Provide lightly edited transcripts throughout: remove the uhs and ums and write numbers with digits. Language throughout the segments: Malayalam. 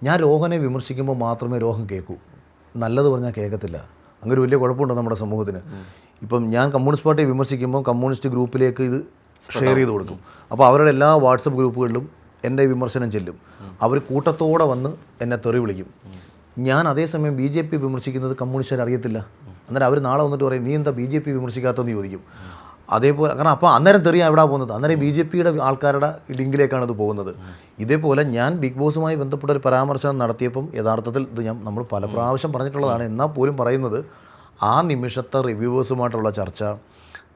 ഞാൻ രോഹനെ വിമർശിക്കുമ്പോൾ മാത്രമേ രോഹൻ കേൾക്കൂ, നല്ലത് പറഞ്ഞാൽ കേൾക്കത്തില്ല. അങ്ങനെ വലിയ കുഴപ്പമുണ്ടോ നമ്മുടെ സമൂഹത്തിന്? ഇപ്പം ഞാൻ കമ്മ്യൂണിസ്റ്റ് പാർട്ടിയെ വിമർശിക്കുമ്പോൾ കമ്മ്യൂണിസ്റ്റ് ഗ്രൂപ്പിലേക്ക് ഇത് ഷെയർ ചെയ്ത് കൊടുക്കും. അപ്പോൾ അവരുടെ എല്ലാ വാട്സപ്പ് ഗ്രൂപ്പുകളിലും എൻ്റെ വിമർശനം ചെല്ലും. അവർ കൂട്ടത്തോടെ വന്ന് എന്നെ തെറി വിളിക്കും. ഞാൻ അതേസമയം BJP വിമർശിക്കുന്നത് കമ്മ്യൂണിസ്റ്റുകാർ അറിയത്തില്ല. അന്നേരം അവർ നാളെ വന്നിട്ട് പറയും നീ എന്താ BJP വിമർശിക്കാത്തതെന്ന് ചോദിക്കും. അതേപോലെ കാരണം അപ്പോൾ അന്നേരം തെറിയാ എവിടെ പോകുന്നത്? അന്നേരം BJPയുടെ ആൾക്കാരുടെ ലിങ്കിലേക്കാണ് ഇത് പോകുന്നത്. ഇതേപോലെ ഞാൻ ബിഗ് ബോസുമായി ബന്ധപ്പെട്ട ഒരു പരാമർശനം നടത്തിയപ്പം യഥാർത്ഥത്തിൽ ഇത് നമ്മൾ പല പ്രാവശ്യം പറഞ്ഞിട്ടുള്ളതാണ്. എന്നാൽ പോലും പറയുന്നത് ആ നിമിഷത്തെ റിവ്യൂവേഴ്സുമായിട്ടുള്ള ചർച്ച,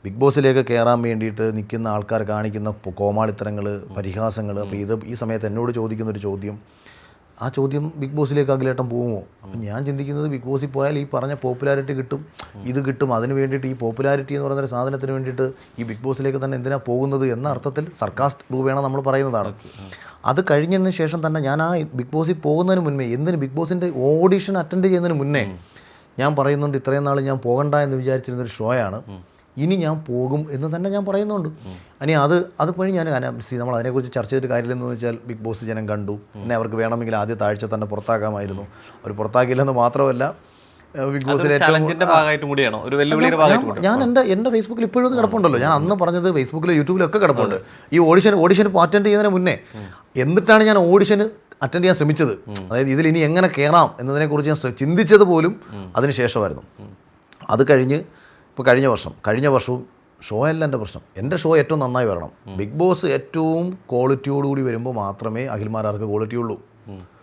ബിഗ് ബോസിലേക്ക് കയറാൻ വേണ്ടിയിട്ട് നിൽക്കുന്ന ആൾക്കാർ കാണിക്കുന്ന കോമാളിത്തരങ്ങൾ, പരിഹാസങ്ങൾ. അപ്പോൾ ഈ സമയത്ത് എന്നോട് ചോദിക്കുന്നൊരു ചോദ്യം, ആ ചോദ്യം ബിഗ് ബോസിലേക്ക് അഖിലേട്ടൻ പോകുമോ? അപ്പം ഞാൻ ചിന്തിക്കുന്നത് ബിഗ് ബോസിൽ പോയാൽ ഈ പറഞ്ഞ പോപ്പുലാരിറ്റി കിട്ടും, ഇത് കിട്ടും. അതിന് വേണ്ടിയിട്ട് ഈ പോപ്പുലാരിറ്റി എന്ന് പറയുന്നൊരു സാധനത്തിന് വേണ്ടിയിട്ട് ഈ ബിഗ് ബോസിലേക്ക് തന്നെ എന്തിനാണ് പോകുന്നത് എന്ന അർത്ഥത്തിൽ സർക്കാസ്റ്റ് രൂപേണ നമ്മൾ പറയുന്നതാണ്. അത് കഴിഞ്ഞതിന് ശേഷം തന്നെ ഞാൻ ആ ബിഗ് ബോസിൽ പോകുന്നതിന് മുന്നേ, എന്തിന് ബിഗ് ബോസിൻ്റെ ഓഡിഷൻ അറ്റൻഡ് ചെയ്യുന്നതിന് മുന്നേ ഞാൻ പറയുന്നുണ്ട് ഇത്രയും നാൾ ഞാൻ പോകണ്ട എന്ന് വിചാരിച്ചിരുന്നൊരു ഷോയാണ്, ഇനി ഞാൻ പോകും എന്ന് തന്നെ ഞാൻ പറയുന്നുണ്ട്. ഇനി അത് കഴിഞ്ഞ് ഞാൻ നമ്മൾ അതിനെക്കുറിച്ച് ചർച്ച ചെയ്തിട്ട് കാര്യമില്ലെന്ന് വെച്ചാൽ ബിഗ് ബോസ് ജനം കണ്ടു. പിന്നെ അവർക്ക് വേണമെങ്കിൽ ആദ്യത്തെ ആഴ്ച തന്നെ പുറത്താക്കാമായിരുന്നു. അവർ പുറത്താക്കിയില്ലെന്ന് മാത്രമല്ല ബിഗ് ബോസിലെ ഞാൻ എൻ്റെ ഫേസ്ബുക്കിൽ ഇപ്പോഴും ഇത് കിടപ്പുണ്ടല്ലോ. ഞാൻ അന്ന് പറഞ്ഞത് ഫേസ്ബുക്കിലും യൂട്യൂബിലൊക്കെ കിടപ്പുണ്ട്. ഈ ഓഡിഷൻ അറ്റൻഡ് ചെയ്യുന്നതിന് മുന്നേ എന്നിട്ടാണ് ഞാൻ ഓഡിഷന് അറ്റൻഡ് ചെയ്യാൻ ശ്രമിച്ചത്. അതായത് ഇതിൽ ഇനി എങ്ങനെ കയറാം എന്നതിനെക്കുറിച്ച് ഞാൻ ചിന്തിച്ചത് പോലും അതിന് ശേഷമായിരുന്നു. അത് കഴിഞ്ഞ് ഇപ്പോൾ കഴിഞ്ഞ വർഷവും ഷോ അല്ല എൻ്റെ പ്രശ്നം. എൻ്റെ ഷോ ഏറ്റവും നന്നായി വരണം. ബിഗ് ബോസ് ഏറ്റവും ക്വാളിറ്റിയോടുകൂടി വരുമ്പോൾ മാത്രമേ അഖിൽമാരാർക്ക് ക്വാളിറ്റി ഉള്ളൂ.